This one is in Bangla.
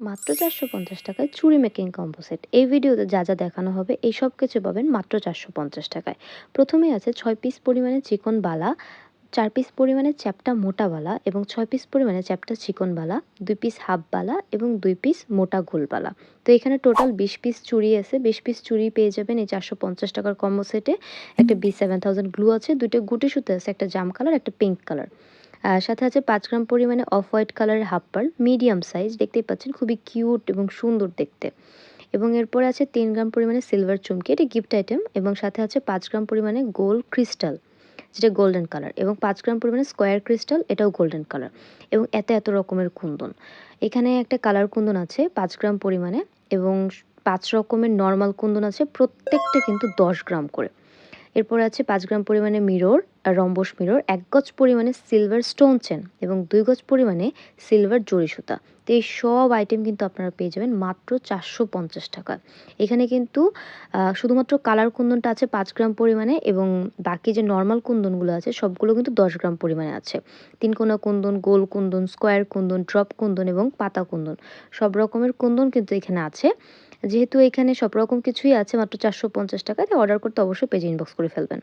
মাত্র 450 টাকায় চুড়ি মেকিং কম্বো সেট। এই ভিডিওতে যা যা দেখানো হবে এই সব কিছু পাবেন মাত্র 450 টাকায়। প্রথমেই আছে 6 পিস পরিমাণে চিকন বালা, 4 পিস পরিমাণে চ্যাপ্টা মোটা বালা এবং 6 পিস পরিমাণে চ্যাপ্টা চিকন বালা, 2 পিস হাফ বালা এবং 2 পিস মোটা গোল বালা। তো এখানে টোটাল 20 পিস চুড়ি আছে। 20 পিস চুড়ি পেয়ে যাবেন এই 450 টাকার কম্বো সেটে। একটা B7000 গ্লু আছে, 2টা গুটি সুতো আছে, একটা জাম কালার, একটা পিঙ্ক কালার। সাথে আছে 5 গ্রাম পরিমাণে অফ হোয়াইট কালারের হাফ পার্ল, মিডিয়াম সাইজ, দেখতেই পাচ্ছেন খুবই কিউট এবং সুন্দর দেখতে। এবং এরপরে আছে 3 গ্রাম পরিমাণে সিলভার চুমকি, এটি গিফট আইটেম। এবং সাথে আছে 5 গ্রাম পরিমাণে গোল্ড ক্রিস্টাল, যেটা গোল্ডেন কালার, এবং 5 গ্রাম পরিমাণে স্কোয়ার ক্রিস্টাল, এটাও গোল্ডেন কালার। এবং এত রকমের কুন্দন। এখানে একটা কালার কুন্দন আছে 5 গ্রাম পরিমাণে, এবং 5 রকমের নর্মাল কুন্দন আছে, প্রত্যেকটা কিন্তু 10 গ্রাম করে। এরপর আছে 5 গ্রাম পরিমাণে মিরর, রম্বস মিরর, 1 গজ পরিমাণে সিলভার স্টোন চেন এবং 2 গজ পরিমাণে সিলভার জড়ি সুতা। তো এই সব আইটেম কিন্তু আপনারা পেয়ে যাবেন মাত্র 450 টাকায়। এখানে কিন্তু শুধুমাত্র কালার কুন্দনটা আছে 5 গ্রাম পরিমাণে, এবং বাকি যে নর্মাল কুন্দনগুলো আছে সবগুলো কিন্তু 10 গ্রাম পরিমাণে আছে। তিনকোনা কুন্দন, গোল কুন্দন, স্কোয়ার কুন্দন, ড্রপ কুন্দন এবং পাতা কুন্দন, সব রকমের কুন্দন কিন্তু এখানে আছে। যেহেতু এখানে সব রকম কিছুই আছে মাত্র 450 টাকায়, তাই অর্ডার করতে অবশ্যই পেজ ইনবক্স করে ফেলবেন।